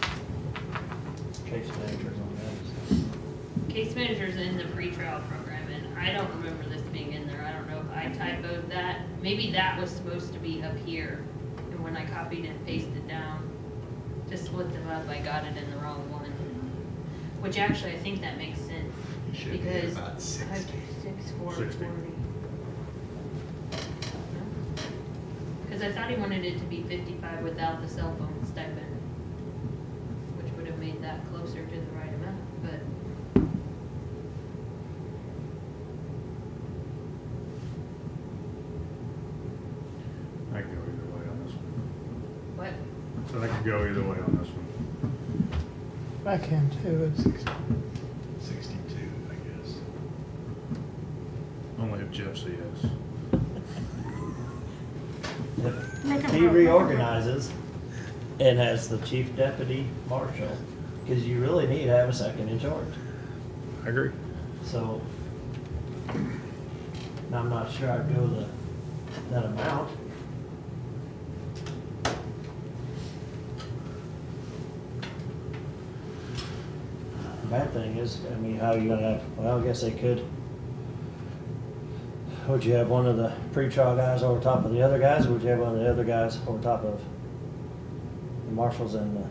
Case managers on that. Case manager's in the pretrial program, and I don't remember this being in there. I don't know if I typoed that. Maybe that was supposed to be up here, and when I copied and pasted down to split them up, I got it in the wrong one. Which actually, I think that makes sense. It should be Because about 60. 6, 4, 60. 40. Because I thought he wanted it to be 55 without the cell phone stipend, which would have made that closer to the right amount, but. I could go either way on this one. What? So I could go either way on this one. I can too. It's 62, I guess. Only if Jeff says. Make If a he vote. reorganizes and has the chief deputy marshal, because you really need to have a second in charge. I agree. So, now I'm not sure I'd go that amount. The bad thing is, I mean, how you gonna have, well, I guess they could. Would you have one of the pretrial guys over top of the other guys, or would you have one of the other guys over top of the marshals and the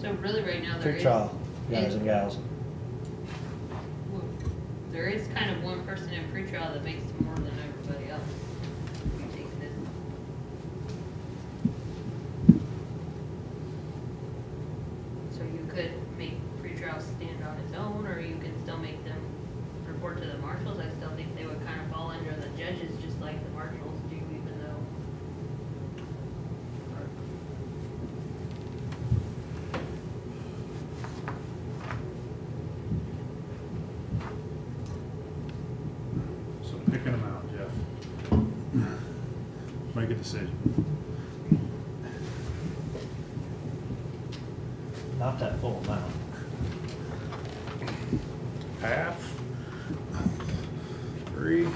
So really, right now, there is. pretrial guys and gals? There is kind of one person in pretrial that makes more than everybody else. If you take this. So you could make pretrial stand on its own, or you can still make them report to the marshals. I still think they would kind of fall under the judges, just like the marshals do, even though. So picking them out, Jeff. Make a decision. Not that full amount. Half. 3.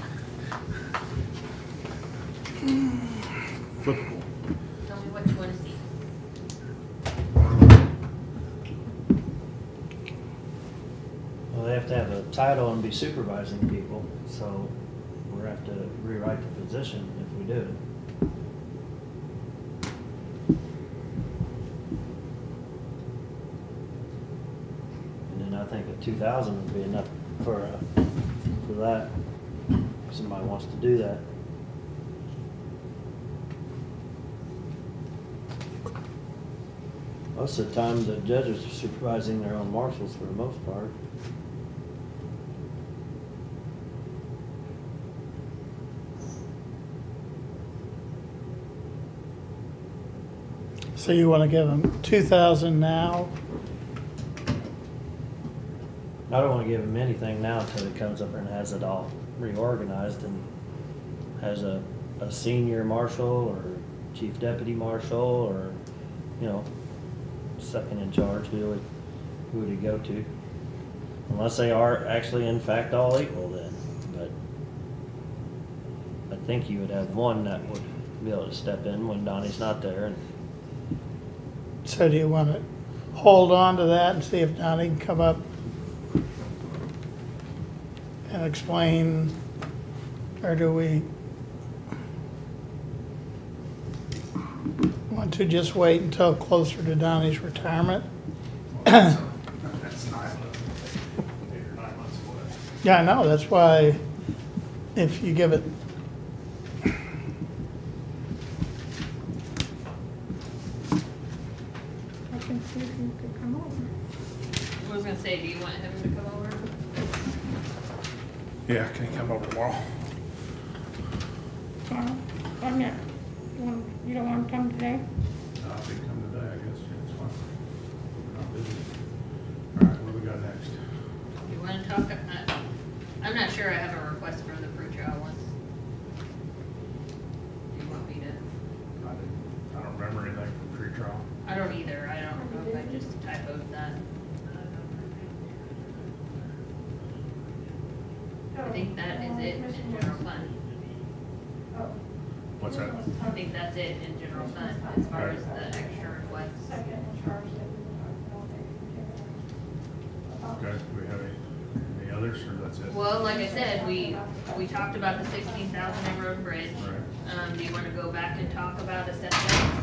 Flip a coin. Tell me what you want to see. Well, they have to have a title and be supervising people, so we're have to rewrite the position if we do it. And then I think a 2,000 would be enough for that, if somebody wants to do that. Most of the time, the judges are supervising their own marshals for the most part. So you want to give them 2,000 now? I don't wanna give him anything now until he comes up and has it all reorganized and has a senior marshal or chief deputy marshal or, you know, second in charge, who would he go to? Unless they are actually in fact all equal then, but I think you would have one that would be able to step in when Donnie's not there. And So do you want to hold on to that and see if Donnie can come up? and explain, or do we want to just wait until closer to Donnie's retirement? That's 8 or 9 months away. Yeah, I know, that's why if you give it, I can see if you could come over. I was gonna say, do you want him to come over? Yeah, can he come over tomorrow? Tomorrow? You don't want to come today? I'll be coming today, I guess, yeah, it's fine. We're not busy. All right, what do we got next? Do you wanna talk, I'm not sure I have a request for the pre-trial ones. Do you want me to? I don't remember anything from tree trial. I don't either, I don't know if I just typoed that. I think that is it in general fund. What's that? I think that's it in general fund as far as the extra requests. Okay, do we have any others, or that's it? Well, like I said, we talked about the 16,000 in road and bridge. Right. Do you wanna go back and talk about assessment?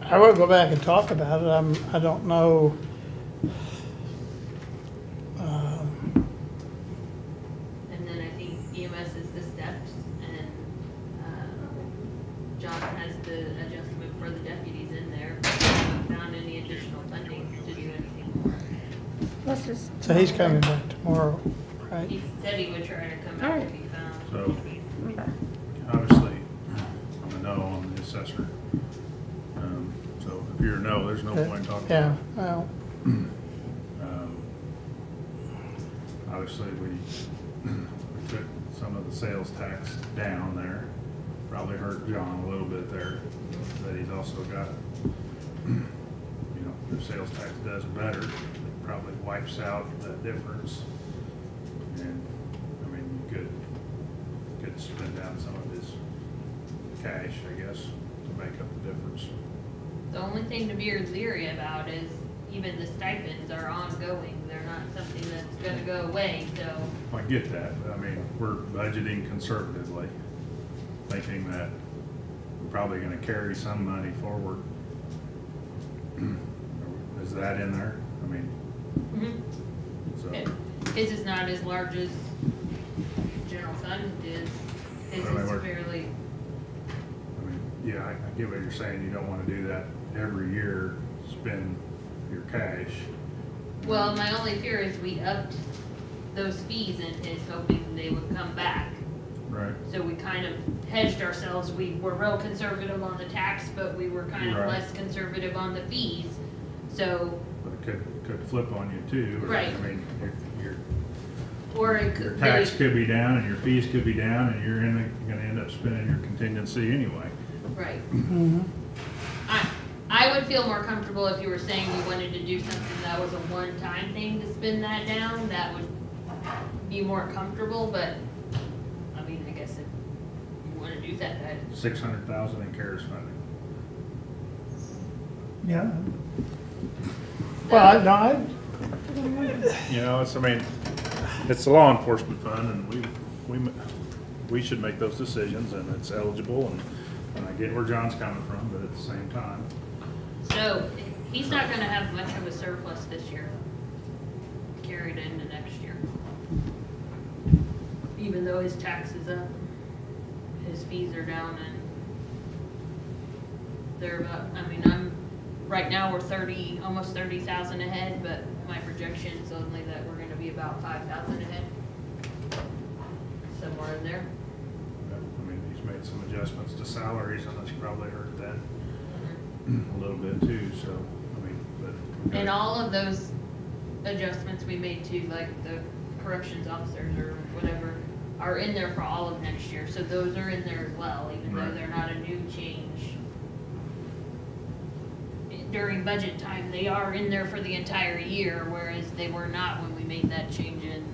I will go back and talk about it, I don't know. And then I think EMS is the steps, and John has the adjustment for the deputies in there. Haven't found any additional funding to do anything more. Let's just. So he's coming back tomorrow, right? He said he would try to come back if he found. So, Okay. obviously, I'm a no on the assessor. So if you're a no, there's no point in talking Yeah, about it. well, Obviously, we took some of the sales tax down there, probably hurt John a little bit there, but he's also got, if sales tax does better, it probably wipes out that difference. And, I mean, you could spend down some of his cash, I guess, to make up the difference. The only thing to be leery about is even the stipends are ongoing. They're not something that's gonna go away, so. I get that, but I mean, we're budgeting conservatively, thinking that we're probably gonna carry some money forward. Is that in there? I mean, so, His is not as large as general fund is. His Well, is we're- fairly, I mean, yeah, I get what you're saying, you don't wanna do that every year, spend your cash. well, my only fear is we upped those fees and is hoping they would come back. Right. So we kind of hedged ourselves. We were real conservative on the tax, but we were kind of Right. less conservative on the fees. So, But it could flip on you too. Or, Right. I mean, your or it your could. tax could be down and your fees could be down and you're gonna end up spending your contingency anyway. Right. mhm. I would feel more comfortable if you were saying you wanted to do something that was a one-time thing to spin that down. That would be more comfortable, but, I mean, I guess if you wanna do that, 600,000 in CARES funding. Yeah. Well, no, It's, I mean, it's the law enforcement fund and we should make those decisions and it's eligible and I get where John's coming from, but at the same time, so, he's not gonna have much of a surplus this year, carried into next year. Even though his tax is up, his fees are down and they're about, I mean, right now we're almost 30,000 ahead, but my projection's only that we're gonna be about 5,000 ahead. Somewhere in there. I mean, he's made some adjustments to salaries and that's probably hurt that a little bit too, so, I mean, but. And all of those adjustments we made to, like the corrections officers or whatever, are in there for all of next year, so those are in there as well, even though Right. they're not a new change. During budget time, they are in there for the entire year, whereas they were not when we made that change in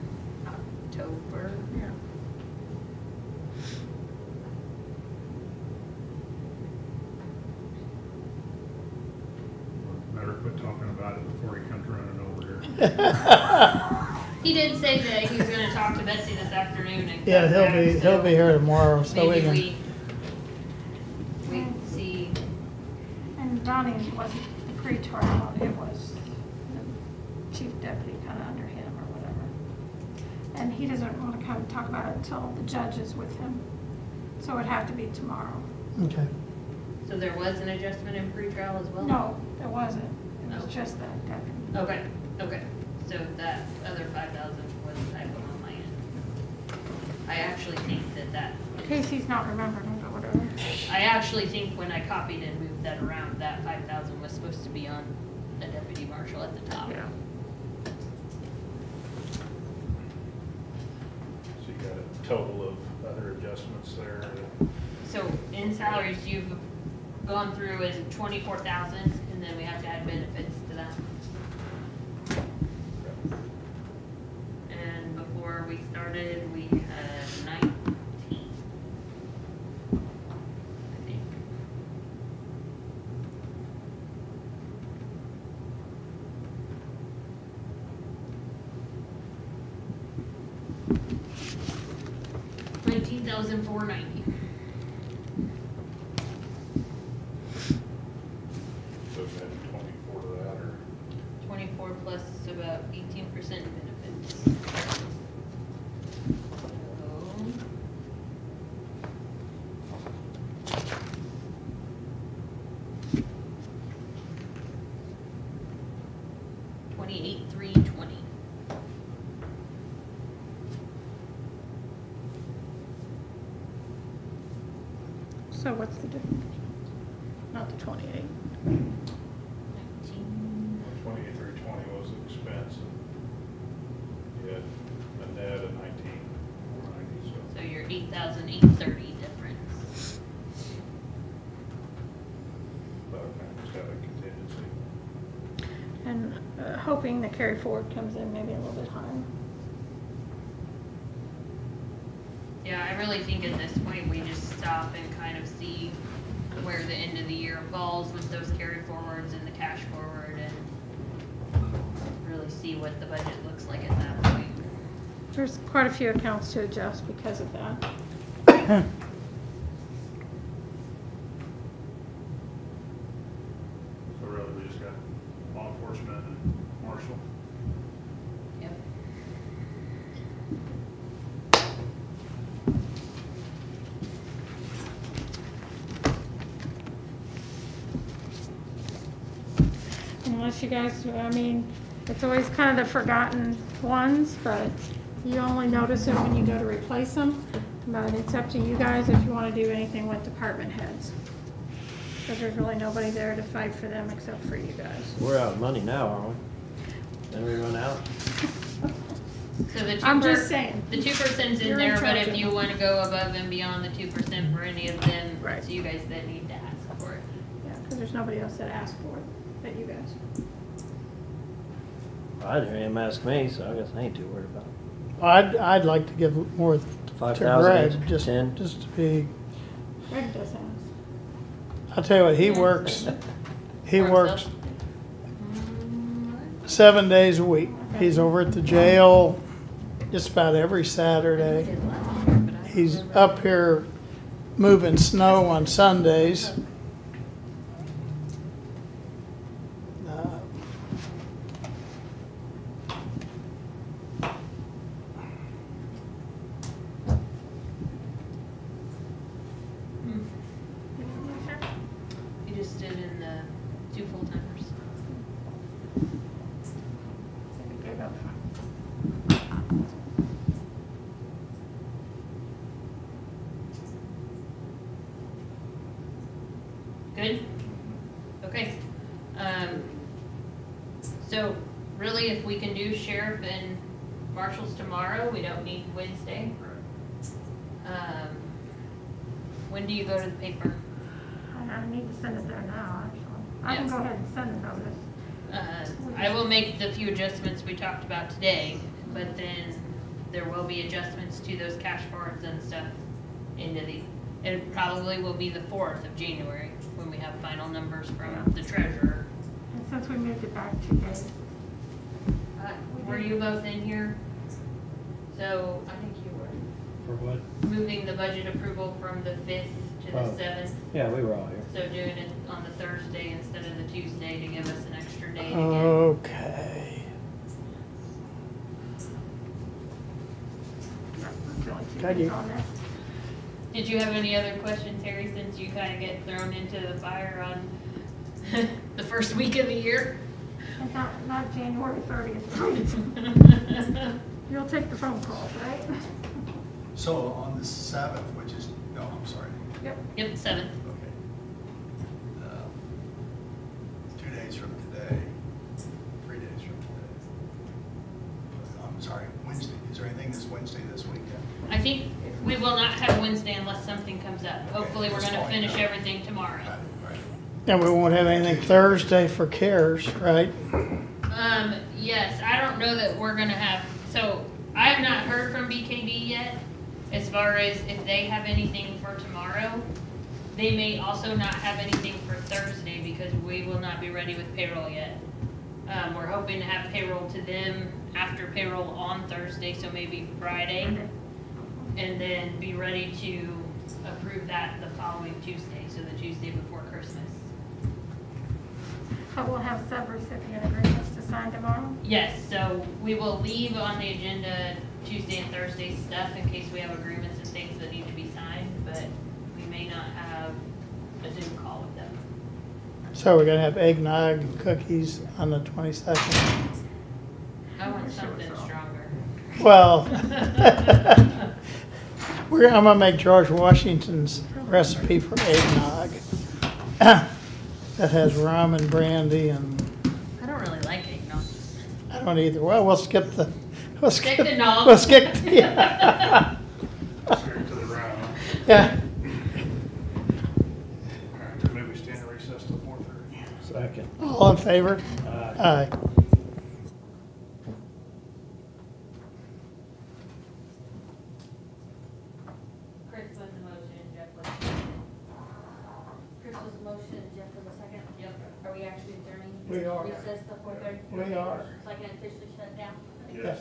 October. Yeah. better quit talking about it before he comes running over here. He did say that he was gonna talk to Betsy this afternoon and. Yeah, come back, he'll so be here tomorrow, so we Maybe can. we can see. And Donnie wasn't the pre-trial, it was the chief deputy kind of under him or whatever. And he doesn't want to come talk about it until the judge is with him. So it'd have to be tomorrow. Okay. So there was an adjustment in pretrial as well? No, there wasn't. It was Oh. just that deputy. Okay, okay. So that other 5,000 was a typo on my end. I actually think that In case he's not remembering it or whatever. I actually think when I copied and moved that around, that 5,000 was supposed to be on a deputy marshal at the top. Yeah. So you got a total of other adjustments there. So in salaries, you've gone through in 24,000, and then we have to add benefits to that. And before we started, we had 19, I think. $19,490. So we had 24 to that, or 24 plus about 18% benefits. So 28,320. So what's the difference? Not the 28. 19. 2320 was the expense. And you had a net of 19,490, so. So your 8,830 difference. But I just got a contingency. And hoping the carry forward comes in maybe a little bit higher. Yeah, I really think at this point, we just stop and kind of see where the end of the year falls with those carry forwards and the cash forward, and really see what the budget looks like at that point. There's quite a few accounts to adjust because of that. So really, we just got law enforcement and marshal. Yep. Unless you guys, I mean, it's always kind of the forgotten ones, but you only notice them when you go to replace them. But it's up to you guys if you want to do anything with department heads. Because there's really nobody there to fight for them except for you guys. We're out of money now, aren't we? Then we run out. So the 2%, I'm just saying. the 2%'s in You're in there, but charge if of you it. want to go above and beyond the 2% for any of them, Right. it's you guys that need to ask for it. Yeah, because there's nobody else that asked for it, but you guys. I didn't hear him ask me, so I guess I ain't too worried about it. I'd like to give more to 5,000 Greg, each, just 10. to be, Greg does ask. I'll tell you what, he works For works himself. 7 days a week. He's over at the jail just about every Saturday. He's up here moving snow on Sundays. You just did in the 2 full-timers. Good? Okay. So really, if we can do sheriff and marshals tomorrow, we don't need Wednesday. When do you go to the paper? I need to send it there now, actually. I can Yes. go ahead and send the notice. I will make the few adjustments we talked about today, but then there will be adjustments to those cash forwards and stuff into the, it probably will be the 4th of January when we have final numbers from the treasurer. And since we moved it back 2 days. Were you both in here? So, I think you were. For what? Moving the budget approval from the 5th to the Oh. 7th. Yeah, we were all here. So doing it on the Thursday instead of the Tuesday to give us an extra day to get. Okay. That's the only two Got you. things on there. Did you have any other questions, Harry, since you kind of get thrown into the fire on the first week of the year? And not January 30th. You'll take the phone calls, right? So on the 7th, which is, no, I'm sorry, Yep. Yep, 7th. okay. 2 days from today, 3 days from today. I'm sorry, Wednesday, is there anything this Wednesday this weekend? I think we will not have Wednesday unless something comes up. Hopefully, we're that's gonna fine. finish everything tomorrow. Right, right. And we won't have anything Thursday for CARES, right? Yes, I don't know that we're gonna have, so I have not heard from BKD yet as far as if they have anything for tomorrow. They may also not have anything for Thursday because we will not be ready with payroll yet. We're hoping to have payroll to them after payroll on Thursday, so maybe Friday. And then be ready to approve that the following Tuesday, so the Tuesday before Christmas. But we'll have sub-recipient agreements to sign tomorrow. Yes, so we will leave on the agenda Tuesday and Thursday stuff in case we have agreements and things that need to be signed, but we may not have a Zoom call with them. So we're gonna have eggnog and cookies on the 22nd. I want something stronger. Well, I'm gonna make George Washington's recipe for eggnog. That has rum and brandy and, I don't really like eggnog. I don't either. Well, we'll skip the, Stick the nog. We'll skip, yeah. Straight to the round. Yeah. All right, maybe we stand in recess till 4:30. Second. All in favor? Aye. Chris was the motion, Jeff was the second. Chris was a motion and Jeff was a second. Yep. Are we actually adjourning? We are. Recess till 4:30? We are. So I can officially shut it down? Yes.